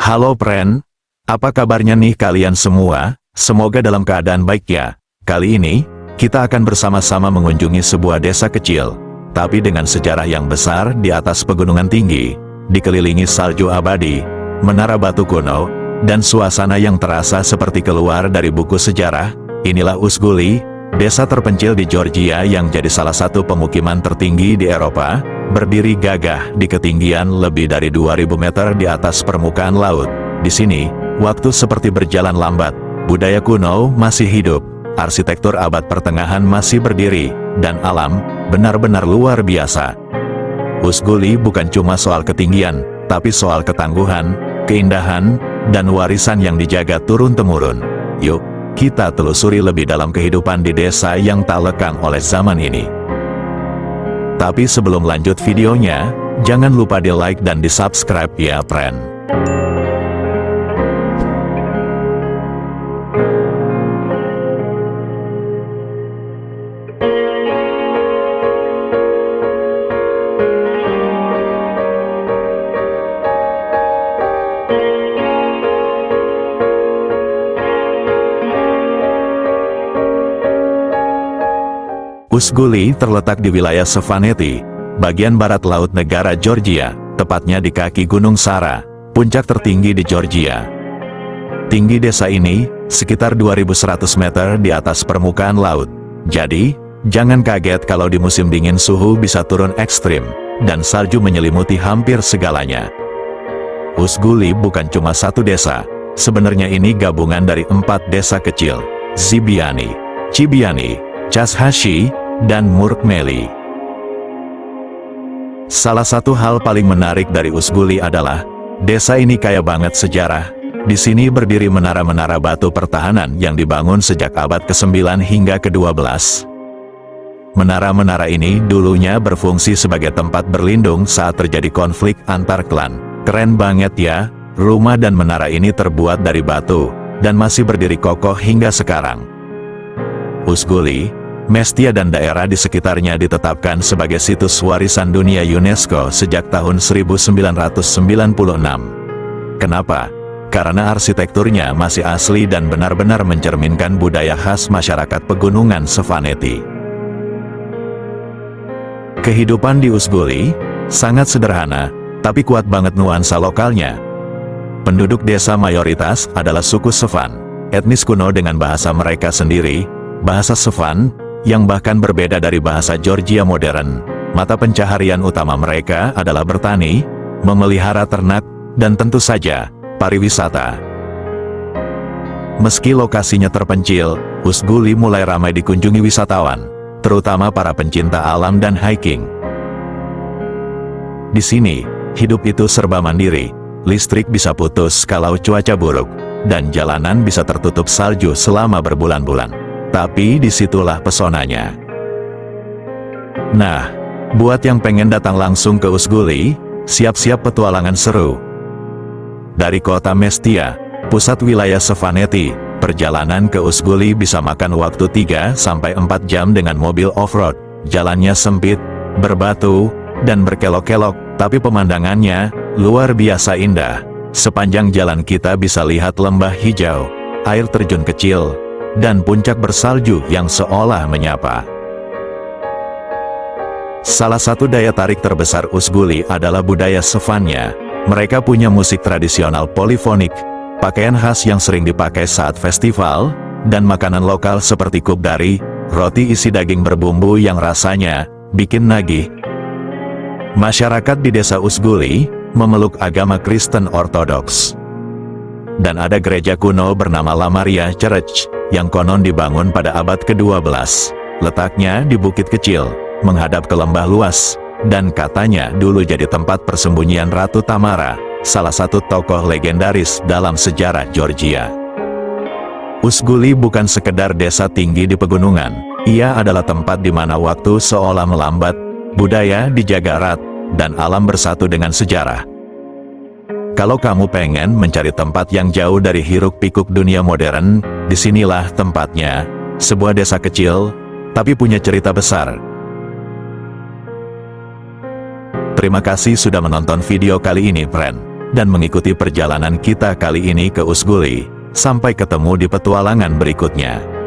Halo friend, apa kabarnya nih kalian semua? Semoga dalam keadaan baik ya. Kali ini, kita akan bersama-sama mengunjungi sebuah desa kecil, tapi dengan sejarah yang besar di atas pegunungan tinggi, dikelilingi salju abadi, menara batu kuno, dan suasana yang terasa seperti keluar dari buku sejarah. Inilah Usguli, desa terpencil di Georgia yang jadi salah satu pemukiman tertinggi di Eropa, berdiri gagah di ketinggian lebih dari 2000 meter di atas permukaan laut. Di sini, waktu seperti berjalan lambat, budaya kuno masih hidup, arsitektur abad pertengahan masih berdiri, dan alam benar-benar luar biasa. Usguli bukan cuma soal ketinggian, tapi soal ketangguhan, keindahan, dan warisan yang dijaga turun-temurun. Yuk, kita telusuri lebih dalam kehidupan di desa yang tak lekang oleh zaman ini. Tapi sebelum lanjut videonya, jangan lupa di like dan di subscribe ya friend. Usguli terletak di wilayah Stefaneti, bagian barat laut negara Georgia, tepatnya di kaki Gunung Sara, puncak tertinggi di Georgia. Tinggi desa ini, sekitar 2100 meter di atas permukaan laut. Jadi, jangan kaget kalau di musim dingin suhu bisa turun ekstrim, dan salju menyelimuti hampir segalanya. Usguli bukan cuma satu desa, sebenarnya ini gabungan dari 4 desa kecil, Zibiani, Cibiani, Chashashi, dan Murkmeli. Salah satu hal paling menarik dari Usguli adalah, desa ini kaya banget sejarah. Di sini berdiri menara-menara batu pertahanan yang dibangun sejak abad ke-9 hingga ke-12. Menara-menara ini dulunya berfungsi sebagai tempat berlindung saat terjadi konflik antar klan. Keren banget ya, rumah dan menara ini terbuat dari batu, dan masih berdiri kokoh hingga sekarang. Usguli, Mestia dan daerah di sekitarnya ditetapkan sebagai situs warisan dunia UNESCO sejak tahun 1996. Kenapa? Karena arsitekturnya masih asli dan benar-benar mencerminkan budaya khas masyarakat pegunungan Stefaneti. Kehidupan di Usguli sangat sederhana, tapi kuat banget nuansa lokalnya. Penduduk desa mayoritas adalah suku Stefan, etnis kuno dengan bahasa mereka sendiri, bahasa Stefan, yang bahkan berbeda dari bahasa Georgia modern. Mata pencaharian utama mereka adalah bertani, memelihara ternak, dan tentu saja, pariwisata. Meski lokasinya terpencil, Usguli mulai ramai dikunjungi wisatawan, terutama para pencinta alam dan hiking. Di sini, hidup itu serba mandiri, listrik bisa putus kalau cuaca buruk, dan jalanan bisa tertutup salju selama berbulan-bulan. Tapi disitulah pesonanya. Nah, buat yang pengen datang langsung ke Usguli, siap-siap petualangan seru. Dari kota Mestia, pusat wilayah Stefaneti, perjalanan ke Usguli bisa makan waktu 3-4 jam dengan mobil off-road. Jalannya sempit, berbatu, dan berkelok-kelok, tapi pemandangannya luar biasa indah. Sepanjang jalan kita bisa lihat lembah hijau, air terjun kecil, dan puncak bersalju yang seolah menyapa. Salah satu daya tarik terbesar Usguli adalah budaya Stefannya. Mereka punya musik tradisional polifonik, pakaian khas yang sering dipakai saat festival, dan makanan lokal seperti kubdari, roti isi daging berbumbu yang rasanya bikin nagih. Masyarakat di desa Usguli memeluk agama Kristen Ortodoks. Dan ada gereja kuno bernama La Maria Church, yang konon dibangun pada abad ke-12. Letaknya di bukit kecil, menghadap ke lembah luas, dan katanya dulu jadi tempat persembunyian Ratu Tamara, salah satu tokoh legendaris dalam sejarah Georgia. Usguli bukan sekedar desa tinggi di pegunungan, ia adalah tempat di mana waktu seolah melambat, budaya dijaga erat, dan alam bersatu dengan sejarah. Kalau kamu pengen mencari tempat yang jauh dari hiruk-pikuk dunia modern, disinilah tempatnya. Sebuah desa kecil, tapi punya cerita besar. Terima kasih sudah menonton video kali ini, friend. dan mengikuti perjalanan kita kali ini ke Usguli. Sampai ketemu di petualangan berikutnya.